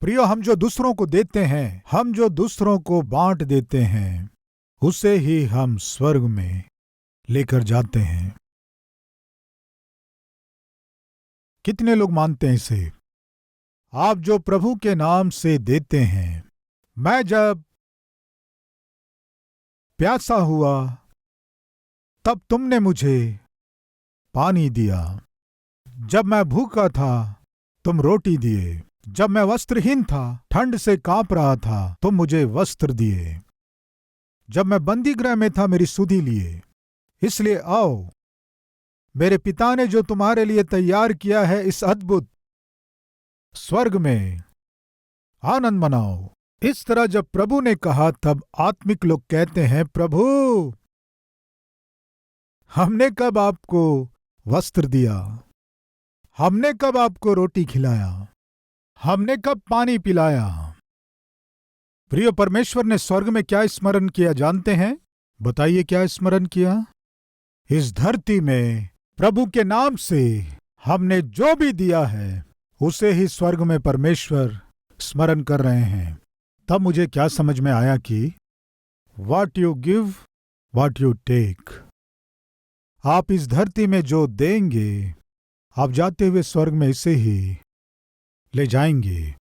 प्रियो, हम जो दूसरों को देते हैं, हम जो दूसरों को बांट देते हैं, उसे ही हम स्वर्ग में लेकर जाते हैं। कितने लोग मानते हैं इसे? आप जो प्रभु के नाम से देते हैं। मैं जब प्यासा हुआ तब तुमने मुझे पानी दिया। जब मैं भूखा था तुम रोटी दिए। जब मैं वस्त्रहीन था, ठंड से कांप रहा था, तुम मुझे वस्त्र दिए। जब मैं बंदी गृह में था, मेरी सुधि लिए। इसलिए आओ, मेरे पिता ने जो तुम्हारे लिए तैयार किया है इस अद्भुत स्वर्ग में आनंद मनाओ। इस तरह जब प्रभु ने कहा तब आत्मिक लोग कहते हैं, प्रभु हमने कब आपको वस्त्र दिया? हमने कब आपको रोटी खिलाया? हमने कब पानी पिलाया? प्रिय, परमेश्वर ने स्वर्ग में क्या स्मरण किया जानते हैं? बताइए, क्या स्मरण किया? इस धरती में प्रभु के नाम से हमने जो भी दिया है उसे ही स्वर्ग में परमेश्वर स्मरण कर रहे हैं। तब मुझे क्या समझ में आया कि What you give, what you take। आप इस धरती में जो देंगे, आप जाते हुए स्वर्ग में इसे ही ले जाएंगे।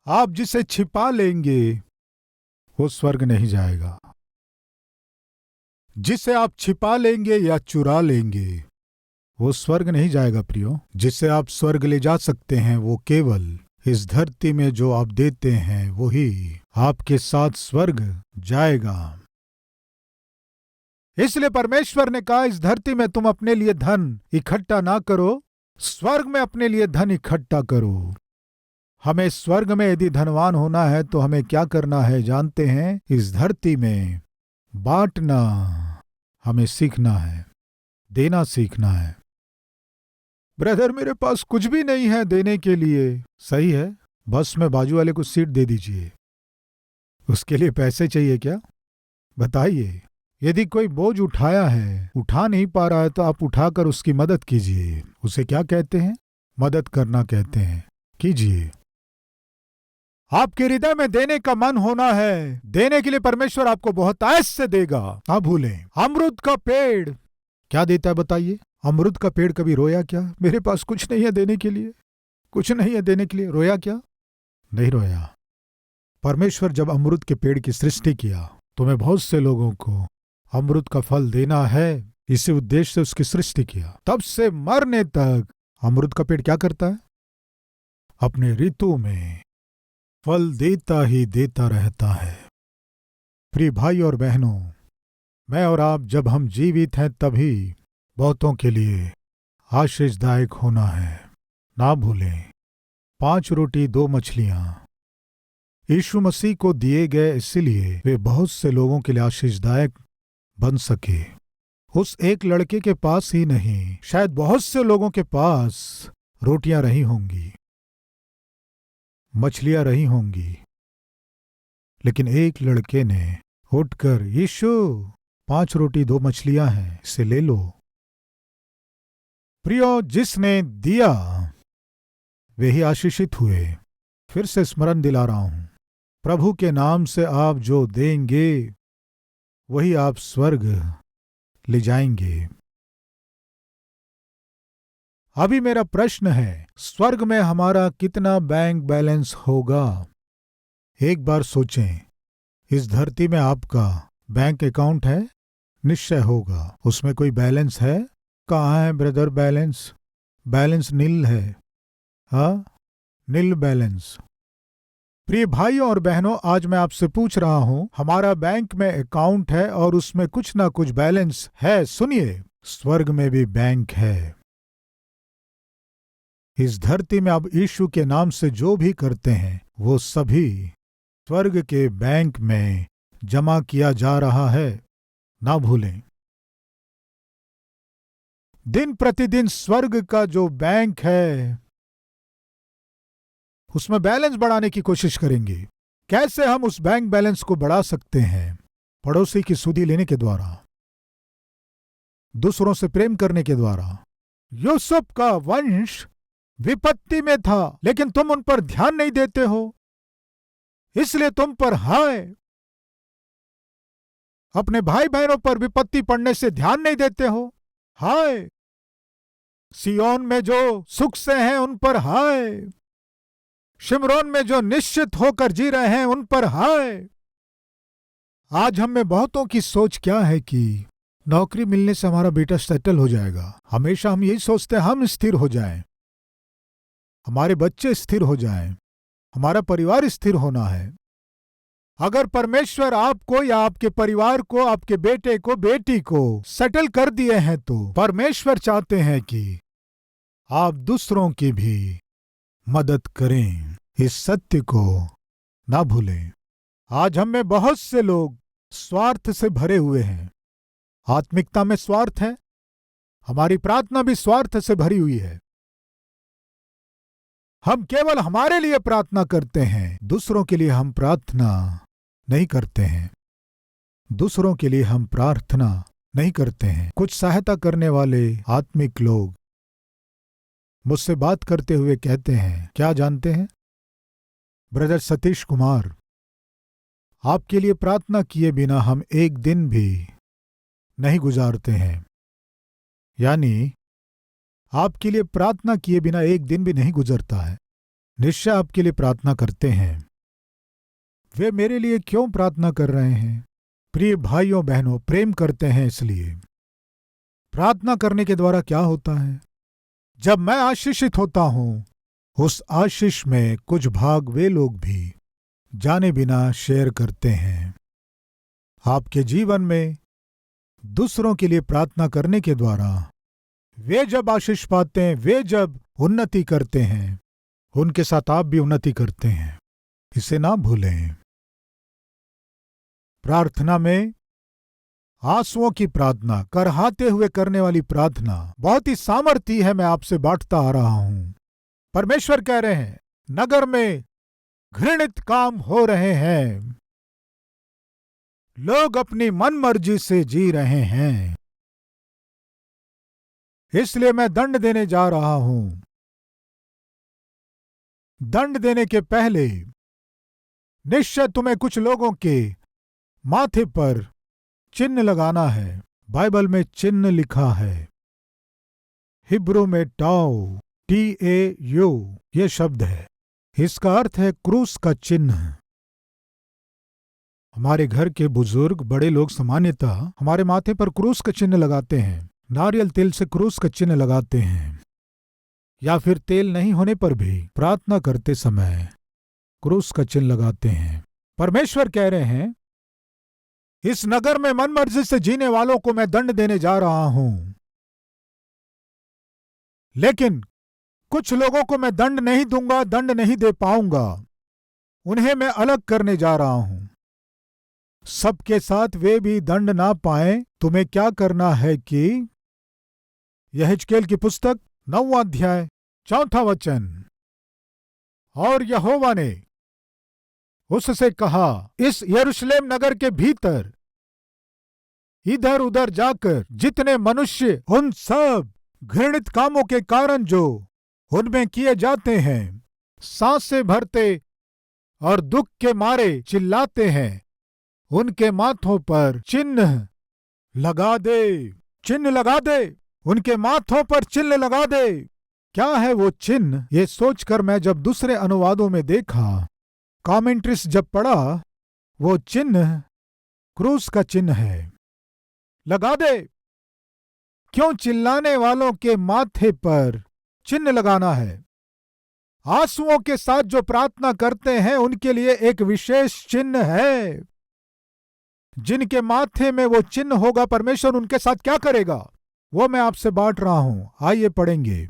आप जिसे छिपा लेंगे वो स्वर्ग नहीं जाएगा। जिसे आप छिपा लेंगे या चुरा लेंगे वो स्वर्ग नहीं जाएगा। प्रियो, जिसे आप स्वर्ग ले जा सकते हैं वो केवल इस धरती में जो आप देते हैं वही आपके साथ स्वर्ग जाएगा। इसलिए परमेश्वर ने कहा, इस धरती में तुम अपने लिए धन इकट्ठा ना करो, स्वर्ग में अपने लिए धन इकट्ठा करो। हमें स्वर्ग में यदि धनवान होना है तो हमें क्या करना है जानते हैं? इस धरती में बांटना हमें सीखना है, देना सीखना है। ब्रदर, मेरे पास कुछ भी नहीं है देने के लिए। सही है, बस में बाजू वाले को सीट दे दीजिए। उसके लिए पैसे चाहिए क्या? बताइए। यदि कोई बोझ उठाया है, उठा नहीं पा रहा है, तो आप उठाकर उसकी मदद कीजिए। उसे क्या कहते हैं? मदद करना कहते हैं। कीजिए। आपके हृदय में देने का मन होना है, देने के लिए परमेश्वर आपको बहुत ऐसे देगा। ना भूलें, अमरूद का पेड़ क्या देता है बताइए? अमरूद का पेड़ कभी रोया क्या? मेरे पास कुछ नहीं है देने के लिए, कुछ नहीं है देने के लिए। रोया क्या? नहीं रोया। परमेश्वर जब अमरूद के पेड़ की सृष्टि किया तो मैं बहुत से लोगों को अमरूद का फल देना है, इसी उद्देश्य से उसकी सृष्टि किया। तब से मरने तक अमरूद का पेड़ क्या करता है? अपने ऋतु में फल देता ही देता रहता है। प्रिय भाई और बहनों, मैं और आप जब हम जीवित हैं तभी बहुतों के लिए आशीषदायक होना है। ना भूलें, 5 रोटी 2 मछलियां यीशु मसीह को दिए गए, इसलिए वे बहुत से लोगों के लिए आशीषदायक बन सके। उस एक लड़के के पास ही नहीं, शायद बहुत से लोगों के पास रोटियां रही होंगी, मछलियां रही होंगी, लेकिन एक लड़के ने उठकर, यीशु 5 रोटी 2 मछलियां हैं, इसे ले लो। प्रियो, जिसने दिया वे ही आशीषित हुए। फिर से स्मरण दिला रहा हूं, प्रभु के नाम से आप जो देंगे वही आप स्वर्ग ले जाएंगे। अभी मेरा प्रश्न है, स्वर्ग में हमारा कितना बैंक बैलेंस होगा? एक बार सोचें, इस धरती में आपका बैंक अकाउंट है? निश्चय होगा। उसमें कोई बैलेंस है? कहाँ है ब्रदर बैलेंस? बैलेंस नील है। हाँ, नील बैलेंस। प्रिय भाइयों और बहनों, आज मैं आपसे पूछ रहा हूं, हमारा बैंक में अकाउंट है और उसमें कुछ ना कुछ बैलेंस है। सुनिए, स्वर्ग में भी बैंक है। इस धरती में अब यीशु के नाम से जो भी करते हैं वो सभी स्वर्ग के बैंक में जमा किया जा रहा है। ना भूलें, दिन प्रतिदिन स्वर्ग का जो बैंक है उसमें बैलेंस बढ़ाने की कोशिश करेंगे। कैसे हम उस बैंक बैलेंस को बढ़ा सकते हैं? पड़ोसी की सुधि लेने के द्वारा, दूसरों से प्रेम करने के द्वारा। यूसुफ का वंश विपत्ति में था, लेकिन तुम उन पर ध्यान नहीं देते हो, इसलिए तुम पर हाय। अपने भाई बहनों पर विपत्ति पड़ने से ध्यान नहीं देते हो, हाय। सियोन में जो सुख से हैं उन पर हाय। शिमरोन में जो निश्चित होकर जी रहे हैं उन पर हाय। आज हम में बहुतों की सोच क्या है कि नौकरी मिलने से हमारा बेटा सेटल हो जाएगा। हमेशा हम यही सोचते हैं हम स्थिर हो जाएं, हमारे बच्चे स्थिर हो जाएं, हमारा परिवार स्थिर होना है। अगर परमेश्वर आपको या आपके परिवार को, आपके बेटे को, बेटी को सेटल कर दिए हैं तो परमेश्वर चाहते हैं कि आप दूसरों की भी मदद करें। इस सत्य को ना भूलें। आज हम में बहुत से लोग स्वार्थ से भरे हुए हैं। आत्मिकता में स्वार्थ है, हमारी प्रार्थना भी स्वार्थ से भरी हुई है। हम केवल हमारे लिए प्रार्थना करते हैं, दूसरों के लिए हम प्रार्थना नहीं करते हैं। दूसरों के लिए हम प्रार्थना नहीं करते हैं। कुछ सहायता करने वाले आत्मिक लोग मुझसे बात करते हुए कहते हैं, क्या जानते हैं ब्रदर सतीश कुमार, आपके लिए प्रार्थना किए बिना हम एक दिन भी नहीं गुजारते हैं। यानी आपके लिए प्रार्थना किए बिना एक दिन भी नहीं गुजरता है। निश्चय आपके लिए प्रार्थना करते हैं। वे मेरे लिए क्यों प्रार्थना कर रहे हैं? प्रिय भाइयों बहनों, प्रेम करते हैं इसलिए। प्रार्थना करने के द्वारा क्या होता है? जब मैं आशीषित होता हूं, उस आशीष में कुछ भाग वे लोग भी जाने बिना शेयर करते हैं। आपके जीवन में दूसरों के लिए प्रार्थना करने के द्वारा वे जब आशीष पाते हैं, वे जब उन्नति करते हैं, उनके साथ आप भी उन्नति करते हैं। इसे ना भूलें। प्रार्थना में आंसुओं की प्रार्थना, करहाते हुए करने वाली प्रार्थना बहुत ही सामर्थी है। मैं आपसे बांटता आ रहा हूं। परमेश्वर कह रहे हैं, नगर में घृणित काम हो रहे हैं, लोग अपनी मनमर्जी से जी रहे हैं, इसलिए मैं दंड देने जा रहा हूं। दंड देने के पहले निश्चय तुम्हें कुछ लोगों के माथे पर चिन्ह लगाना है। बाइबल में चिन्ह लिखा है, हिब्रू में टाउ, TAU ये शब्द है। इसका अर्थ है क्रूस का चिन्ह। हमारे घर के बुजुर्ग, बड़े लोग सामान्यतः हमारे माथे पर क्रूस का चिन्ह लगाते हैं। नारियल तेल से क्रूस का चिन्ह लगाते हैं, या फिर तेल नहीं होने पर भी प्रार्थना करते समय क्रूस का चिन्ह लगाते हैं। परमेश्वर कह रहे हैं, इस नगर में मनमर्जी से जीने वालों को मैं दंड देने जा रहा हूं, लेकिन कुछ लोगों को मैं दंड नहीं दूंगा, दंड नहीं दे पाऊंगा। उन्हें मैं अलग करने जा रहा हूं। सबके साथ वे भी दंड ना पाएं। तुम्हें क्या करना है कि यहेजकेल की पुस्तक 9वां अध्याय 4वां वचन, और यहोवा ने उससे कहा, इस यरूशलेम नगर के भीतर इधर उधर जाकर जितने मनुष्य उन सब घृणित कामों के कारण जो उनमें किए जाते हैं, सांसें भरते और दुख के मारे चिल्लाते हैं, उनके माथों पर चिन्ह लगा दे। चिन्ह लगा दे, उनके माथों पर चिन्ह लगा दे। क्या है वो चिन्ह? ये सोचकर मैं जब दूसरे अनुवादों में देखा, कमेंट्रीज जब पढ़ा, वो चिन्ह क्रूस का चिन्ह है। लगा दे। क्यों चिल्लाने वालों के माथे पर चिन्ह लगाना है? आंसुओं के साथ जो प्रार्थना करते हैं उनके लिए एक विशेष चिन्ह है। जिनके माथे में वो चिन्ह होगा, परमेश्वर उनके साथ क्या करेगा वो मैं आपसे बांट रहा हूं। आइए पढ़ेंगे।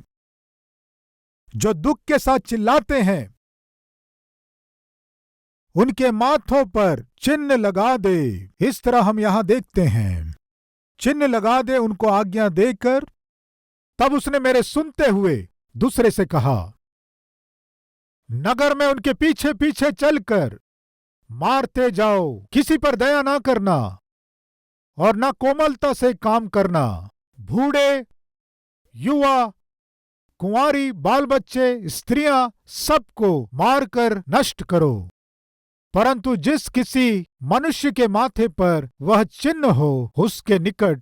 जो दुख के साथ चिल्लाते हैं उनके माथों पर चिन्ह लगा दे। इस तरह हम यहां देखते हैं, चिन्ह लगा दे, उनको आज्ञा देकर। तब उसने मेरे सुनते हुए दूसरे से कहा, नगर में उनके पीछे पीछे चलकर मारते जाओ, किसी पर दया ना करना और ना कोमलता से काम करना। बूढ़े, युवा, कुंवारी, बाल बच्चे, स्त्रियां सबको मारकर नष्ट करो। परंतु जिस किसी मनुष्य के माथे पर वह चिन्ह हो उसके निकट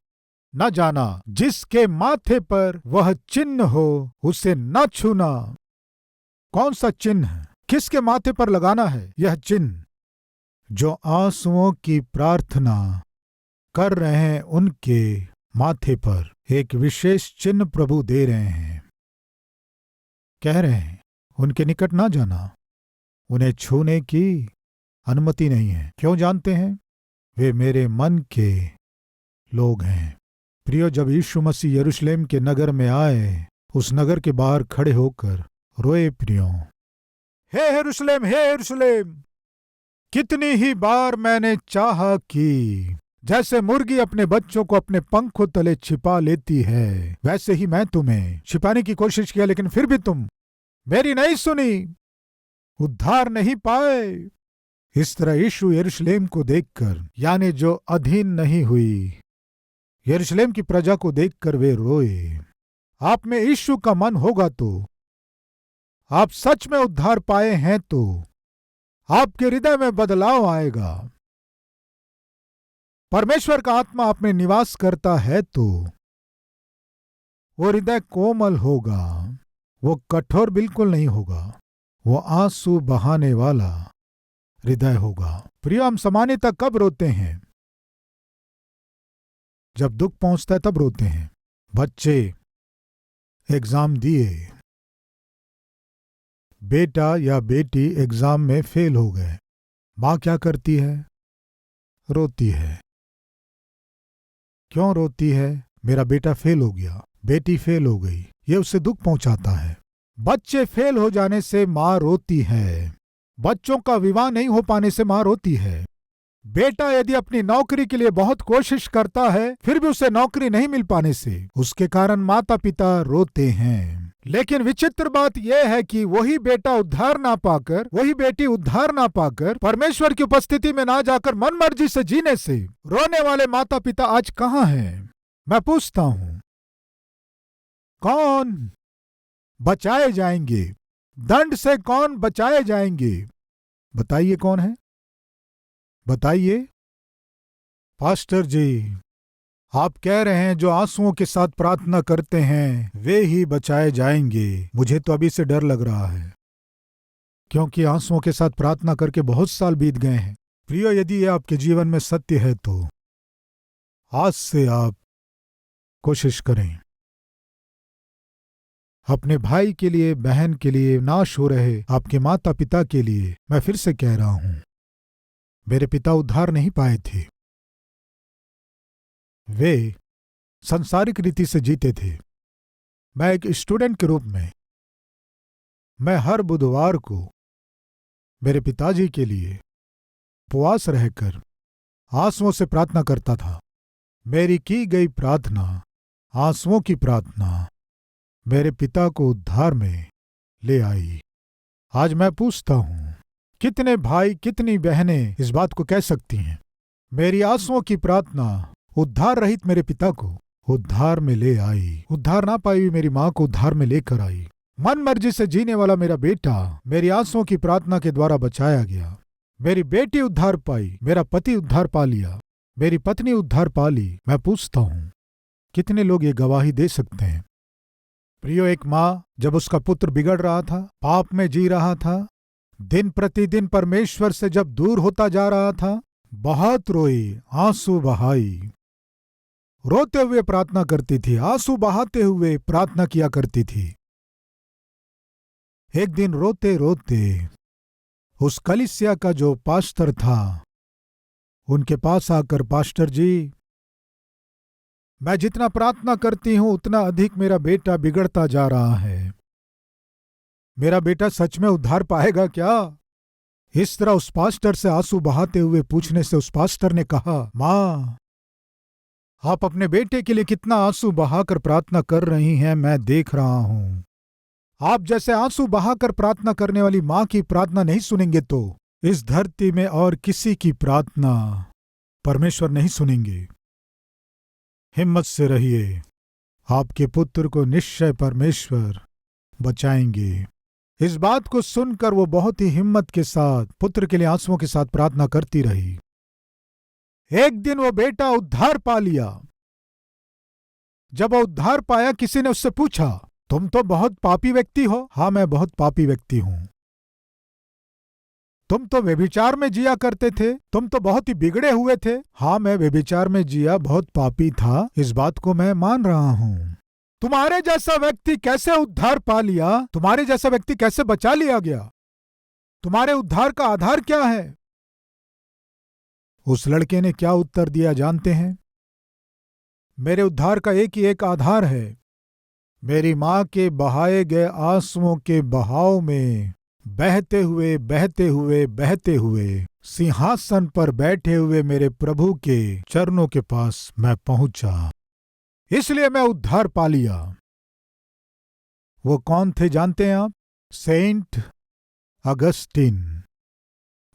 न जाना, जिसके माथे पर वह चिन्ह हो उसे न छूना। कौन सा चिन्ह, किसके माथे पर लगाना है यह चिन्ह? जो आंसुओं की प्रार्थना कर रहे हैं उनके माथे पर एक विशेष चिन्ह प्रभु दे रहे हैं। कह रहे हैं उनके निकट ना जाना, उन्हें छूने की अनुमति नहीं है। क्यों जानते हैं? वे मेरे मन के लोग हैं। प्रियो, जब यीशु मसीह यरूशलेम के नगर में आए, उस नगर के बाहर खड़े होकर रोए। प्रियो, हे यरूशलेम, हे यरूशलेम, कितनी ही बार मैंने चाहा कि जैसे मुर्गी अपने बच्चों को अपने पंखों तले छिपा लेती है, वैसे ही मैं तुम्हें छिपाने की कोशिश किया, लेकिन फिर भी तुम मेरी नहीं सुनी, उद्धार नहीं पाए। इस तरह यीशु यरूशलेम को देखकर, यानी जो अधीन नहीं हुई यरूशलेम की प्रजा को देखकर वे रोए। आप में यीशु का मन होगा तो, आप सच में उद्धार पाए हैं तो आपके हृदय में बदलाव आएगा। परमेश्वर का आत्मा आप में निवास करता है तो वो हृदय कोमल होगा, वो कठोर बिल्कुल नहीं होगा, वो आंसू बहाने वाला हृदय होगा। प्रिय, हम सामान्यतः कब रोते हैं? जब दुख पहुंचता है तब रोते हैं। बच्चे एग्जाम दिए, बेटा या बेटी एग्जाम में फेल हो गए, मां क्या करती है? रोती है। क्यों रोती है? मेरा बेटा फेल हो गया, बेटी फेल हो गई, ये उसे दुख पहुंचाता है। बच्चे फेल हो जाने से मां रोती है, बच्चों का विवाह नहीं हो पाने से मां रोती है। बेटा यदि अपनी नौकरी के लिए बहुत कोशिश करता है, फिर भी उसे नौकरी नहीं मिल पाने से उसके कारण माता पिता रोते हैं। लेकिन विचित्र बात यह है कि वही बेटा उद्धार ना पाकर, वही बेटी उद्धार ना पाकर, परमेश्वर की उपस्थिति में ना जाकर मन मर्जी से जीने से रोने वाले माता पिता आज कहां हैं? मैं पूछता हूं, कौन बचाए जाएंगे? दंड से कौन बचाए जाएंगे? बताइए कौन है? बताइए। पास्टर जी, आप कह रहे हैं जो आंसुओं के साथ प्रार्थना करते हैं वे ही बचाए जाएंगे। मुझे तो अभी से डर लग रहा है, क्योंकि आंसुओं के साथ प्रार्थना करके बहुत साल बीत गए हैं। प्रियो, यदि यह आपके जीवन में सत्य है तो आज से आप कोशिश करें। अपने भाई के लिए, बहन के लिए, नाश हो रहे आपके माता पिता के लिए मैं फिर से कह रहा हूं, मेरे पिता उद्धार नहीं पाए थे। वे सांसारिक रीति से जीते थे। मैं एक स्टूडेंट के रूप में मैं हर बुधवार को मेरे पिताजी के लिए उपवास रहकर आंसुओं से प्रार्थना करता था। मेरी की गई प्रार्थना, आंसुओं की प्रार्थना, मेरे पिता को उद्धार में ले आई। आज मैं पूछता हूं, कितने भाई, कितनी बहनें इस बात को कह सकती हैं, मेरी आंसुओं की प्रार्थना उद्धार रहित मेरे पिता को उद्धार में ले आई। उद्धार ना पाई हुई मेरी मां को उद्धार में लेकर आई। मन मर्जी से जीने वाला मेरा बेटा मेरी आंसुओं की प्रार्थना के द्वारा बचाया गया। मेरी बेटी उद्धार पाई, मेरा पति उद्धार पा लिया, मेरी पत्नी उद्धार पा ली। मैं पूछता हूं, कितने लोग ये गवाही दे सकते हैं? प्रियो, एक मां जब उसका पुत्र बिगड़ रहा था, पाप में जी रहा था, दिन प्रतिदिन परमेश्वर से जब दूर होता जा रहा था, बहुत रोई, आंसू बहाई, रोते हुए प्रार्थना करती थी, आंसू बहाते हुए प्रार्थना किया करती थी। एक दिन रोते रोते उस कलीसिया का जो पास्टर था उनके पास आकर, पास्टर जी, मैं जितना प्रार्थना करती हूं उतना अधिक मेरा बेटा बिगड़ता जा रहा है, मेरा बेटा सच में उद्धार पाएगा क्या? इस तरह उस पास्टर से आंसू बहाते हुए पूछने से उस पास्टर ने कहा, मां, आप अपने बेटे के लिए कितना आंसू बहाकर प्रार्थना कर रही हैं, मैं देख रहा हूं। आप जैसे आंसू बहाकर प्रार्थना करने वाली मां की प्रार्थना नहीं सुनेंगे तो इस धरती में और किसी की प्रार्थना परमेश्वर नहीं सुनेंगे। हिम्मत से रहिए, आपके पुत्र को निश्चय परमेश्वर बचाएंगे। इस बात को सुनकर वो बहुत ही हिम्मत के साथ पुत्र के लिए आंसुओं के साथ प्रार्थना करती रही। एक दिन वो बेटा उद्धार पा लिया। जब वो उद्धार पाया, किसी ने उससे पूछा, तुम तो बहुत पापी व्यक्ति हो। हाँ, मैं बहुत पापी व्यक्ति हूं। तुम तो व्यभिचार में जिया करते थे, तुम तो बहुत ही बिगड़े हुए थे। हाँ, मैं व्यभिचार में जिया, बहुत पापी था, इस बात को मैं मान रहा हूं। तुम्हारे जैसा व्यक्ति कैसे उद्धार पा लिया? तुम्हारे जैसा व्यक्ति कैसे बचा लिया गया? तुम्हारे उद्धार का आधार क्या है? उस लड़के ने क्या उत्तर दिया जानते हैं? मेरे उद्धार का एक ही एक आधार है। मेरी मां के बहाए गए आंसुओं के बहाव में बहते हुए बहते हुए बहते हुए सिंहासन पर बैठे हुए मेरे प्रभु के चरणों के पास मैं पहुंचा, इसलिए मैं उद्धार पा लिया। वो कौन थे जानते हैं आप? Saint Augustine.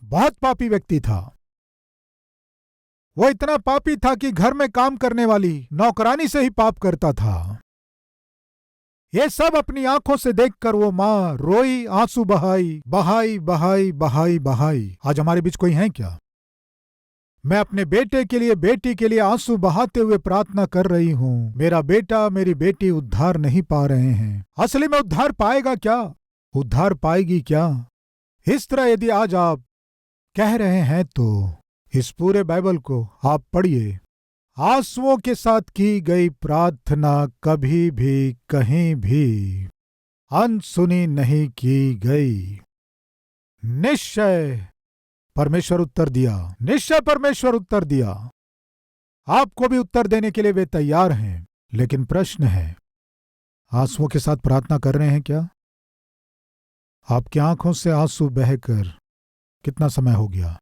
बहुत पापी व्यक्ति था। वो इतना पापी था कि घर में काम करने वाली नौकरानी से ही पाप करता था। ये सब अपनी आंखों से देखकर वो मां रोई, आंसू बहाई बहाई बहाई बहाई बहाई। आज हमारे बीच कोई है क्या? मैं अपने बेटे के लिए, बेटी के लिए आंसू बहाते हुए प्रार्थना कर रही हूं। मेरा बेटा, मेरी बेटी उद्धार नहीं पा रहे हैं। असली में उद्धार पाएगा क्या? उद्धार पाएगी क्या? इस तरह यदि आज आप कह रहे हैं तो इस पूरे बाइबल को आप पढ़िए। आंसुओं के साथ की गई प्रार्थना कभी भी कहीं भी अनसुनी नहीं की गई। निश्चय परमेश्वर उत्तर दिया, निश्चय परमेश्वर उत्तर दिया। आपको भी उत्तर देने के लिए वे तैयार हैं। लेकिन प्रश्न है, आंसुओं के साथ प्रार्थना कर रहे हैं क्या? आपकी आंखों से आंसू बहकर कितना समय हो गया?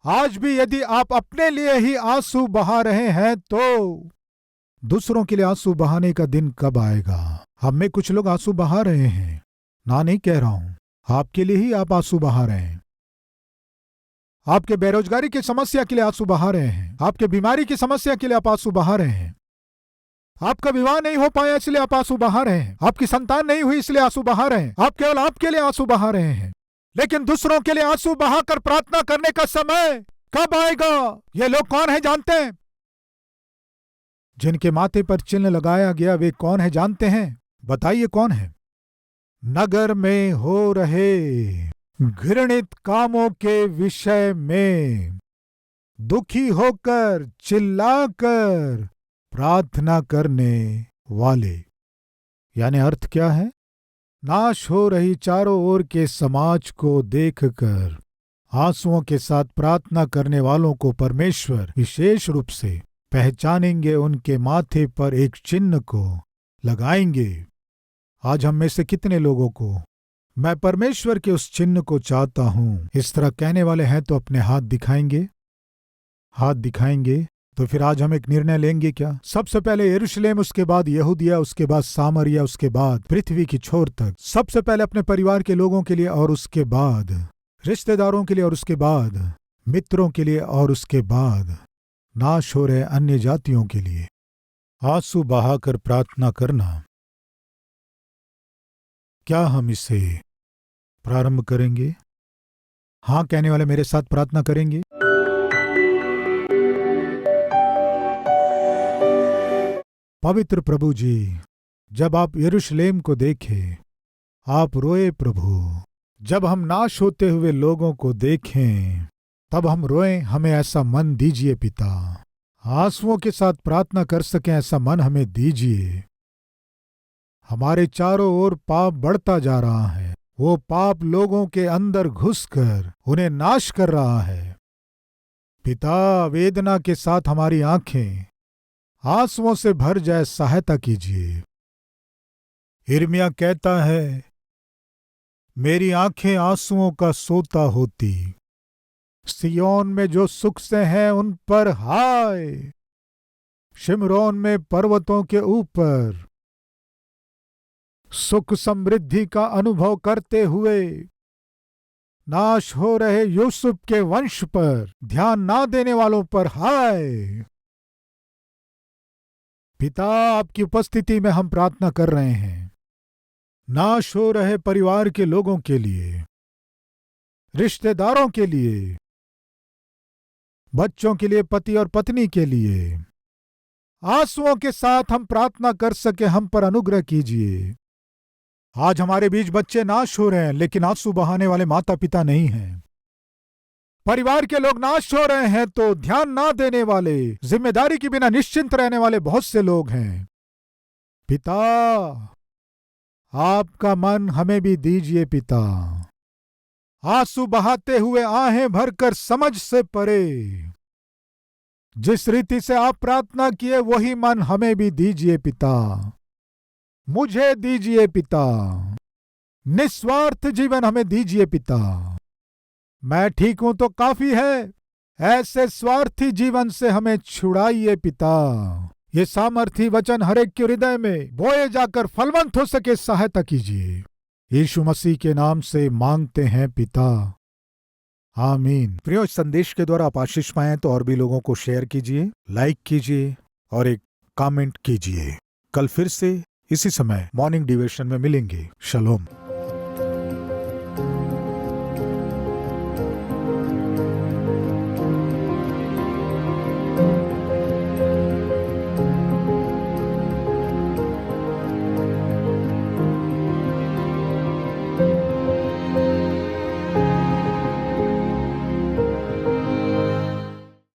आज भी यदि आप अपने लिए ही आंसू बहा रहे हैं तो दूसरों के लिए आंसू बहाने का दिन कब आएगा? हम में कुछ लोग आंसू बहा रहे हैं, ना नहीं कह रहा हूं, आपके लिए ही आप आंसू बहा रहे हैं। आपके बेरोजगारी की समस्या के लिए आंसू बहा रहे हैं, आपके बीमारी की समस्या के लिए आप आंसू बहा रहे हैं, आपका विवाह नहीं हो पाया इसलिए आप आंसू बहा रहे हैं, आपकी संतान नहीं हुई इसलिए आंसू बहा रहे हैं, आप केवल आपके लिए आंसू बहा रहे हैं। लेकिन दूसरों के लिए आंसू बहाकर प्रार्थना करने का समय कब आएगा? ये लोग कौन है जानते हैं? जिनके माथे पर चिन्ह लगाया गया वे कौन है जानते हैं? बताइए कौन है? नगर में हो रहे घृणित कामों के विषय में दुखी होकर चिल्लाकर प्रार्थना करने वाले। यानी अर्थ क्या है? नाश हो रही चारों ओर के समाज को देखकर आंसुओं के साथ प्रार्थना करने वालों को परमेश्वर विशेष रूप से पहचानेंगे, उनके माथे पर एक चिन्ह को लगाएंगे। आज हम में से कितने लोगों को मैं परमेश्वर के उस चिन्ह को चाहता हूं इस तरह कहने वाले हैं तो अपने हाथ दिखाएंगे? हाथ दिखाएंगे तो फिर आज हम एक निर्णय लेंगे क्या? सबसे पहले यरूशलेम, उसके बाद यहूदिया, उसके बाद सामरिया, उसके बाद पृथ्वी की छोर तक। सबसे पहले अपने परिवार के लोगों के लिए और उसके बाद रिश्तेदारों के लिए और उसके बाद मित्रों के लिए और उसके बाद नाश हो रहे अन्य जातियों के लिए आंसू बहाकर प्रार्थना करना। क्या हम इसे प्रारंभ करेंगे? हाँ कहने वाले मेरे साथ प्रार्थना करेंगे। पवित्र प्रभु जी, जब आप यरूशलेम को देखे आप रोए प्रभु। जब हम नाश होते हुए लोगों को देखें तब हम रोएं। हमें ऐसा मन दीजिए पिता, आंसुओं के साथ प्रार्थना कर सकें ऐसा मन हमें दीजिए। हमारे चारों ओर पाप बढ़ता जा रहा है, वो पाप लोगों के अंदर घुसकर उन्हें नाश कर रहा है। पिता, वेदना के साथ हमारी आंखें आंसुओं से भर जाए, सहायता कीजिए। यिर्मयाह कहता है, मेरी आंखें आंसुओं का सोता होती, सिय्योन में जो सुख से हैं उन पर हाय। शिमरोन में पर्वतों के ऊपर सुख समृद्धि का अनुभव करते हुए नाश हो रहे यूसुफ के वंश पर ध्यान ना देने वालों पर हाय। पिता, आपकी उपस्थिति में हम प्रार्थना कर रहे हैं। नाश हो रहे परिवार के लोगों के लिए, रिश्तेदारों के लिए, बच्चों के लिए, पति और पत्नी के लिए आंसुओं के साथ हम प्रार्थना कर सके, हम पर अनुग्रह कीजिए। आज हमारे बीच बच्चे नाश हो रहे हैं, लेकिन आंसू बहाने वाले माता पिता नहीं हैं। परिवार के लोग नाश हो रहे हैं तो ध्यान ना देने वाले, जिम्मेदारी के बिना निश्चिंत रहने वाले बहुत से लोग हैं। पिता, आपका मन हमें भी दीजिए पिता। आंसू बहाते हुए आहें भरकर समझ से परे, जिस रीति से आप प्रार्थना किए वही मन हमें भी दीजिए पिता। मुझे दीजिए पिता, निस्वार्थ जीवन हमें दीजिए पिता। मैं ठीक हूं तो काफी है, ऐसे स्वार्थी जीवन से हमें छुड़ाइए पिता। ये सामर्थी वचन हर एक के हृदय में बोए जाकर फलवंत हो सके, सहायता कीजिए। यीशु मसीह के नाम से मांगते हैं पिता, आमीन। प्रियो, इस संदेश के द्वारा आप आशीष पाएं तो और भी लोगों को शेयर कीजिए, लाइक कीजिए और एक कमेंट कीजिए। कल फिर से इसी समय मॉर्निंग डिवोशन में मिलेंगे। शलोम।